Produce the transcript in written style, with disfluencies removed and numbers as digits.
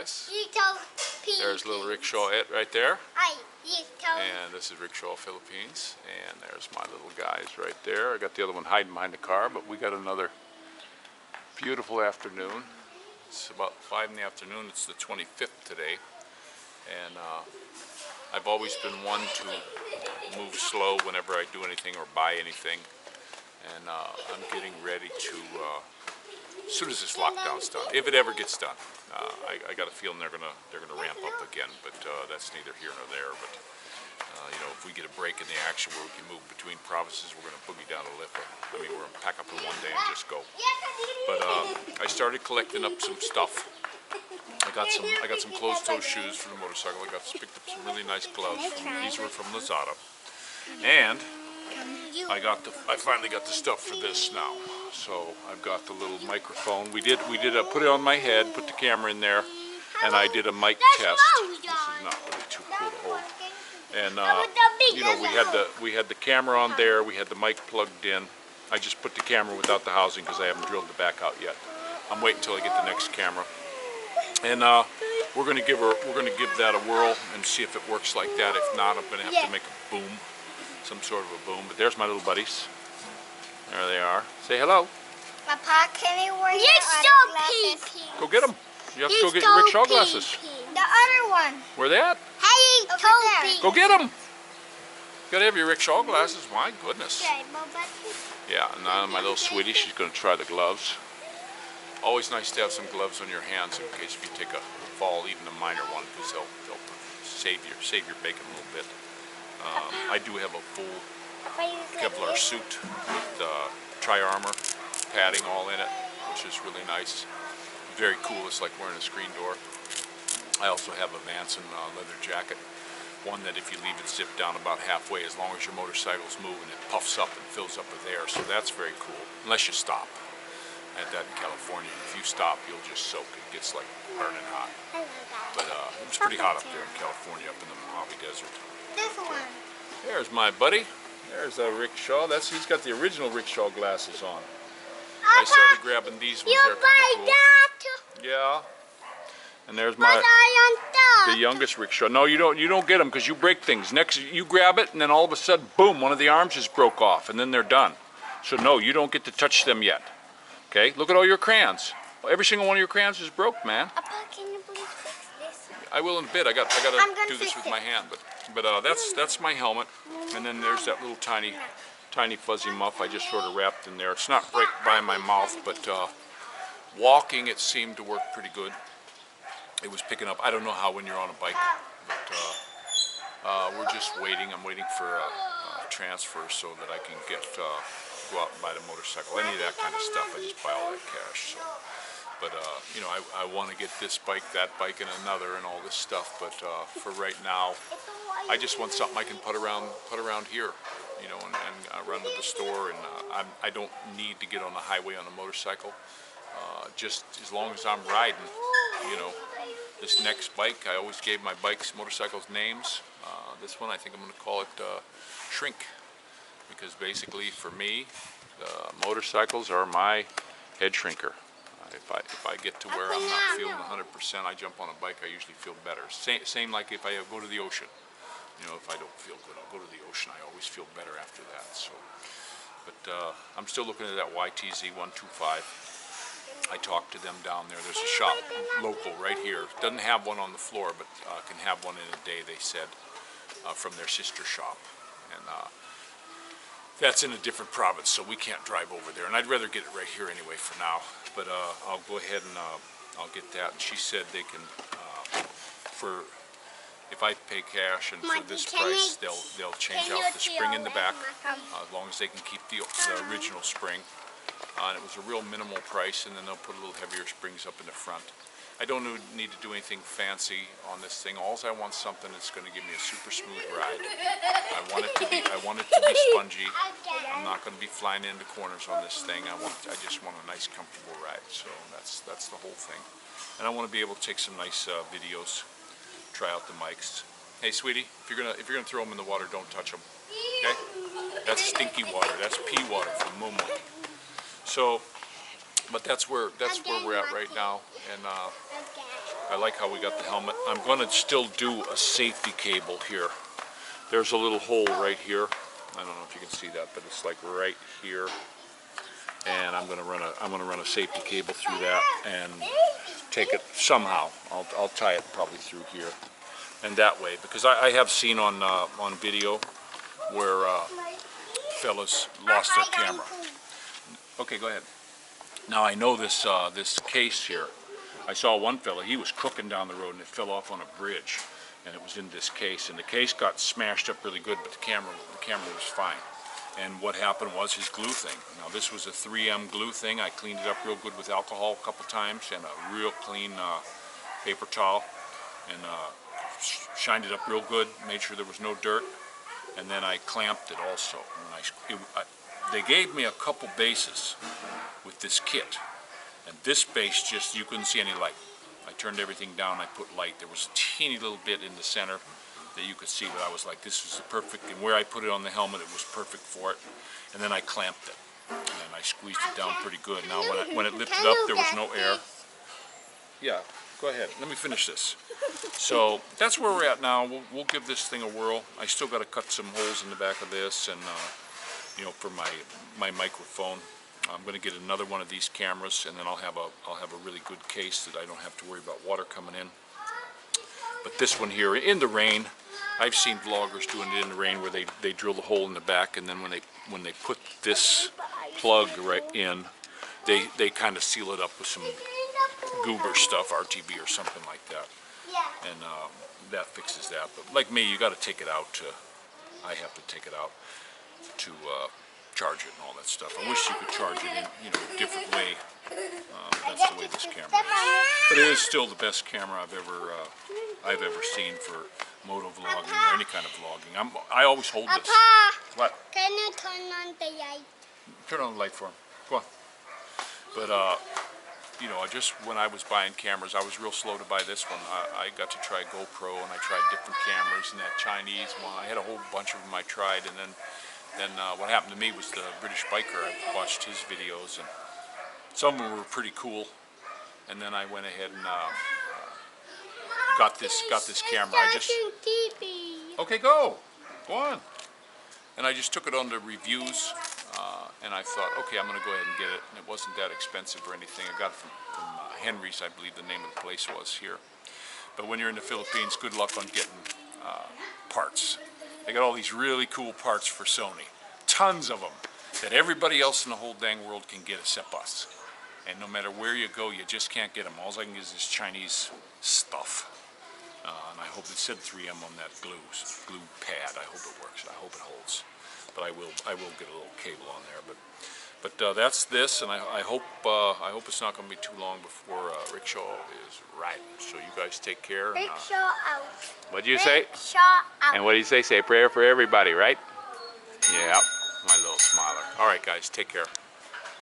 guys. There's little Rickshaw right there. And this is Rickshaw Philippines. And there's my little guys right there. I got the other one hiding behind the car, but we got another beautiful afternoon. It's about 5 in the afternoon. It's the 25th today. And I've always been one to move slow whenever I do anything or buy anything. And I'm getting ready to, as soon as this lockdown's done, if it ever gets done, I got a feeling they're gonna ramp up again. But that's neither here nor there. But you know, if we get a break in the action where we can move between provinces, we're gonna boogie down to Lipa. I mean, we're gonna pack up in one day and just go. But I started collecting up some stuff. I got some closed-toe shoes for the motorcycle. Picked up some really nice gloves. These were from Lazada, and I finally got the stuff for this now. So I've got the little microphone. We did put it on my head, put the camera in there, and I did a mic test. This is not really too cool to hold. And you know, we had the camera on there. We had the mic plugged in. I just put the camera without the housing because I haven't drilled the back out yet. I'm waiting until I get the next camera. And we're gonna give that a whirl and see if it works like that. If not, I'm gonna have to make a boom, some sort of a boom. But there's my little buddies. There they are. Say hello. Papa, can you wear You're so pee-pee. Go get them. You have to go get your rickshaw glasses. The other one. Where they at? Hey, Toby. Go get them. You gotta have your rickshaw glasses. My goodness. Yeah, and now my little sweetie, she's gonna try the gloves. Always nice to have some gloves on your hands in case if you take a fall, even a minor one, because they'll save your bacon a little bit. I do have a full Kevlar suit with tri-armor padding all in it, which is really nice. Very cool. It's like wearing a screen door. I also have a Vanson leather jacket, one that if you leave it zipped down about halfway, as long as your motorcycle's moving, it puffs up and fills up with air. So that's very cool, unless you stop. I had that in California. If you stop, you'll just soak. It gets like burning hot. But it was pretty hot up there in California, up in the Mojave Desert. This one. There's my buddy. There's a rickshaw. He's got the original rickshaw glasses on. I started grabbing these ones. They're kind of cool. Yeah. And there's the youngest rickshaw. No, you don't get them because you break things. Next, you grab it, and then all of a sudden, boom! One of the arms just broke off, and then they're done. So no, you don't get to touch them yet. Okay, look at all your crayons. Every single one of your crayons is broke, man. Papa, can you please fix this? I will in a bit. I gotta do this with my hand, but that's my helmet, and then there's that little tiny fuzzy muff I just sort of wrapped in there. It's not right by my mouth, but walking it seemed to work pretty good. It was picking up. I don't know how when you're on a bike, but we're just waiting. I'm waiting for a transfer so that I can go out and buy the motorcycle. Any of that kind of stuff, I just buy all that cash. So. But you know, I want to get this bike, that bike, and another, and all this stuff. But for right now, I just want something I can put around here, you know, and run to the store. And I don't need to get on the highway on a motorcycle. Just as long as I'm riding, you know. This next bike, I always gave my motorcycles names. This one, I think I'm going to call it Shrink. Because basically, for me, motorcycles are my head shrinker. If I get to where I'm not feeling 100%, I jump on a bike. I usually feel better. Same like if I go to the ocean. You know, if I don't feel good, I'll go to the ocean. I always feel better after that. So, but I'm still looking at that YTZ 125. I talked to them down there. There's a shop local right here. Doesn't have one on the floor, but can have one in a day. They said from their sister shop, and that's in a different province, so we can't drive over there. And I'd rather get it right here anyway for now. But I'll go ahead and I'll get that. And she said they can, if I pay cash and for this price, they'll change out the spring in the back as long as they can keep the original spring. And it was a real minimal price, and then they'll put a little heavier springs up in the front. I don't need to do anything fancy on this thing. All I want something that's going to give me a super smooth ride. I want it to be spongy. I'm not going to be flying into corners on this thing. I just want a nice, comfortable ride. So that's the whole thing. And I want to be able to take some nice videos, try out the mics. Hey, sweetie, if you're gonna throw them in the water, don't touch them. Okay? That's stinky water. That's pee water from Mumu. So. But that's where we're at right now, and I like how we got the helmet. I'm going to still do a safety cable here. There's a little hole right here. I don't know if you can see that, but it's like right here. And I'm going to run a safety cable through that and take it somehow. I'll tie it probably through here and that way, because I have seen on video where fellas lost their camera. Okay, go ahead. Now I know this this case here. I saw one fella, he was cooking down the road and it fell off on a bridge, and it was in this case, and the case got smashed up really good, but the camera was fine. And what happened was his glue thing. Now this was a 3M glue thing. I cleaned it up real good with alcohol a couple times and a real clean paper towel, and shined it up real good, made sure there was no dirt, and then I clamped it also. And they gave me a couple bases with this kit, and this base just, you couldn't see any light. I turned everything down, I put light. There was a teeny little bit in the center that you could see, but I was like, this is the perfect, and where I put it on the helmet, it was perfect for it. And then I clamped it, and I squeezed it down pretty good. Now when it lifted up, there was no air. Yeah, go ahead, let me finish this. So that's where we're at now. We'll give this thing a whirl. I still got to cut some holes in the back of this, and you know, for my microphone. I'm going to get another one of these cameras, and then I'll have a really good case that I don't have to worry about water coming in. But this one here, in the rain, I've seen vloggers doing it in the rain where they drill the hole in the back, and then when they put this plug right in, they kind of seal it up with some goober stuff, RTB or something like that, and that fixes that. But like me, you got to take it out to. I have to take it out to charge it and all that stuff. I wish you could charge it in, you know, a different way. That's the way this camera is. But it is still the best camera I've ever seen for moto vlogging or any kind of vlogging. I always hold this. Papa, What? can you turn on the light? Turn on the light for him. Go on. But you know, when I was buying cameras, I was real slow to buy this one. I got to try GoPro, and I tried different cameras, and that Chinese one. I had a whole bunch of them I tried, and then what happened to me was the British biker. I watched his videos, and some of them were pretty cool. And then I went ahead and got this camera. Okay, go on. And I just took it on the reviews, and I thought, okay, I'm going to go ahead and get it. And it wasn't that expensive or anything. I got it from Henry's, I believe the name of the place was here. But when you're in the Philippines, good luck on getting parts. They got all these really cool parts for Sony. Tons of them that everybody else in the whole dang world can get except us. And no matter where you go, you just can't get them. All I can get is this Chinese stuff. And I hope it said 3M on that glue pad. I hope it works. I hope it holds. But I will get a little cable on there. But that's this, and I hope it's not going to be too long before Rickshaw is riding. So you guys take care. Rickshaw out. What do you say? Rickshaw out. And what do you say? Say a prayer for everybody, right? Yeah, my little smiler. All right, guys, take care.